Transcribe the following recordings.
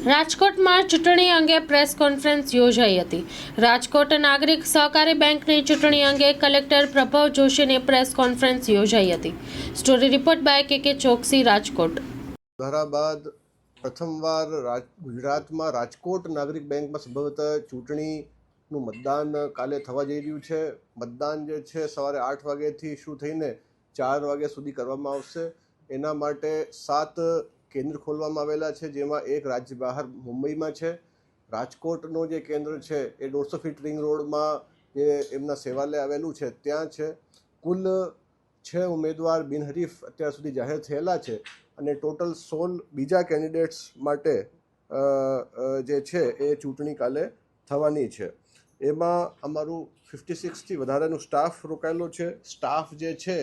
રાજકોટમાં ચૂંટણી અંગે પ્રેસ કોન્ફરન્સ યોજાઈ હતી. રાજકોટ નાગરિક સહકારી બેંકની ચૂંટણી અંગે કલેક્ટર પ્રભવ જોશીની પ્રેસ કોન્ફરન્સ યોજાઈ હતી. સ્ટોરી રિપોર્ટ બાય કે ચોકસી, રાજકોટ. બાદ પ્રથમવાર ગુજરાતમાં રાજકોટ નાગરિક બેંકમાં સંભવતઃ ચૂંટણીનું મતદાન કાલે થવા જઈ રહ્યું છે. મતદાન જે છે સવારે 8 વાગ્યાથી શરૂ થઈને 4 વાગ્યા સુધી કરવામાં આવશે. એના માટે 7 કેન્દ્ર ખોલવામાં આવેલા છે, જેમાં એક રાજ્ય બહાર મુંબઈમાં છે. રાજકોટનો જે કેન્દ્ર છે એ 150 ફીટ રિંગ રોડમાં જે એમના સેવાલય આવેલું છે ત્યાં છે. કુલ 6 ઉમેદવાર બિનહરીફ અત્યાર સુધી જાહેર થયેલા છે અને ટોટલ 16 બીજા કેન્ડિડેટ્સ માટે જે છે એ ચૂંટણી કાલે થવાની છે. એમાં અમારું 56થી વધારેનું સ્ટાફ રોકાયેલો છે. સ્ટાફ જે છે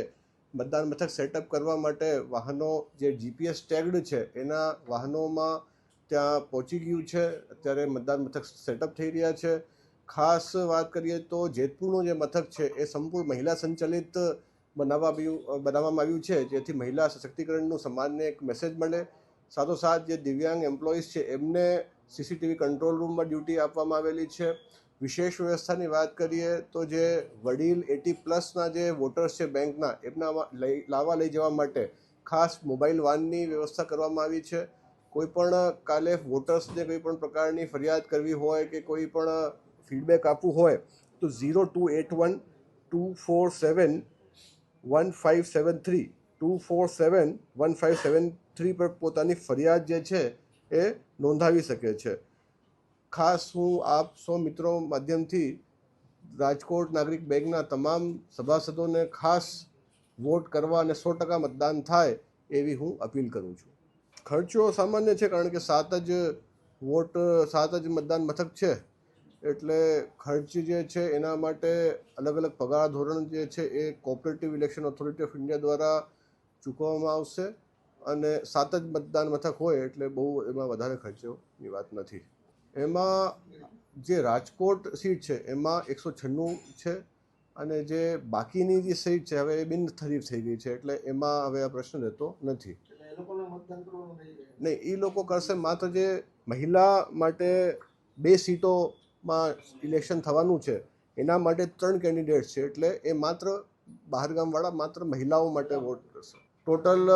મતદાન મથક સેટઅપ કરવા માટે વાહનો જે જીપીએસ ટેગ્ડ છે એના વાહનોમાં ત્યાં પહોંચી ગયું છે. અત્યારે મતદાન મથક સેટઅપ થઈ રહ્યા છે. ખાસ વાત કરીએ તો જેતપુરનું જે મથક છે એ સંપૂર્ણ મહિલા સંચાલિત બનાવવામાં આવ્યું છે, જેથી મહિલા સશક્તિકરણનું સમાજને એક મેસેજ મળે. સાથોસાથ જે દિવ્યાંગ એમ્પ્લોઈઝ છે એમને સીસીટીવી કંટ્રોલ રૂમમાં ડ્યુટી આપવામાં આવેલી છે. વિશેષ વ્યવસ્થાની વાત કરીએ તો જે વડીલ 80+ના જે વોટર્સ છે બેંકના, એમના લઈ જવા માટે ખાસ મોબાઈલ વાનની વ્યવસ્થા કરવામાં આવી છે. કોઈ પણ કાલે વોટર્સને કોઈ પણ પ્રકારની ફરિયાદ કરવી હોય કે કોઈ પણ ફીડબેક આપવું હોય તો 0281 247 1573 247 1573 પર પોતાની ફરિયાદ જે છે એ નોંધાવી શકે છે. ખાસ હું આપ સૌ મિત્રો માધ્યમથી રાજકોટ નાગરિક બેંકના તમામ સભાસદોને ખાસ વોટ કરવા અને 100% મતદાન થાય એવી હું અપીલ કરું છું. ખર્ચો સામાન્ય છે, કારણ કે 7 જ મતદાન મથક છે, એટલે ખર્ચ જે છે એના માટે અલગ અલગ પગાર ધોરણ જે છે એ cooperative election authority of India દ્વારા ચૂકવવામાં આવશે. અને 7 જ મતદાન મથક હોય એટલે બહુ એમાં વધારે ખર્ચોની વાત નથી. એમાં જે રાજકોટ સીટ છે એમાં 196 છે અને જે બાકીની જે સીટ છે હવે એ બિનહરીફ થઈ ગઈ છે, એટલે એમાં હવે આ પ્રશ્ન રહેતો નથી. નહીં, એ લોકો કરશે. માત્ર જે મહિલા માટે 2 સીટોમાં ઇલેક્શન થવાનું છે એના માટે 3 કેન્ડિડેટ્સ છે, એટલે એ માત્ર બહારગામવાળા માત્ર મહિલાઓ માટે વોટ કરશે. Total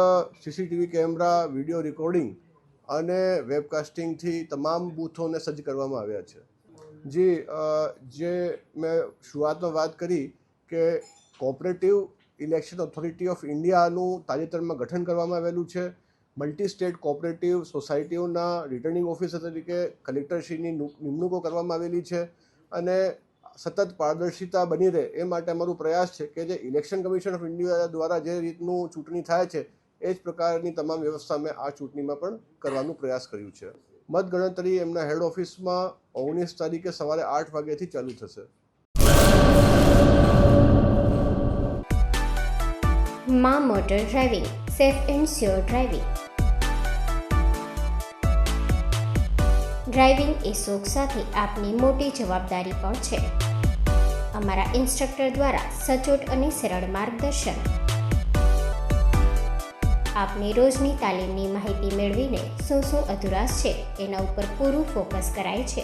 CCTV camera, video recording અને વેબકાસ્ટિંગથી તમામ બૂથોને સજ્જ કરવામાં આવ્યા છે. જે મેં શરૂઆતમાં વાત કરી કે કોઓપરેટિવ ઇલેક્શન ઓથોરિટી ઓફ ઇન્ડિયાનું તાજેતરમાં ગઠન કરવામાં આવેલું છે. મલ્ટી સ્ટેટ કોઓપરેટિવ સોસાયટીઓના રિટર્નિંગ ઓફિસર તરીકે કલેક્ટરશ્રીની નિમણૂકો કરવામાં આવેલી છે અને સતત પારદર્શિતા બની રહે એ માટે અમારો પ્રયાસ છે કે જે ઇલેક્શન કમિશન ઓફ ઇન્ડિયા દ્વારા જે રીતનું ચૂંટણી થાય છે એ જ પ્રકારની તમામ વ્યવસ્થા મેં આ ચૂંટણીમાં પણ કરવાનો પ્રયાસ કર્યું છે. મતગણતરી એમના હેડ ઓફિસમાં 19 તારીખે સવારે 8 વાગ્યાથી ચાલુ થશે. માં motor driving, safe and sure driving. Driving એ શોખ સાથે આપની મોટી જવાબદારી પણ છે. અમારા ઇન્સ્ટ્રક્ટર દ્વારા સચોટ અને સરળ માર્ગદર્શન. આપની રોજની તાલીમની માહિતી મેળવીને શું અધુરાશ છે એના ઉપર પૂરું ફોકસ કરાય છે.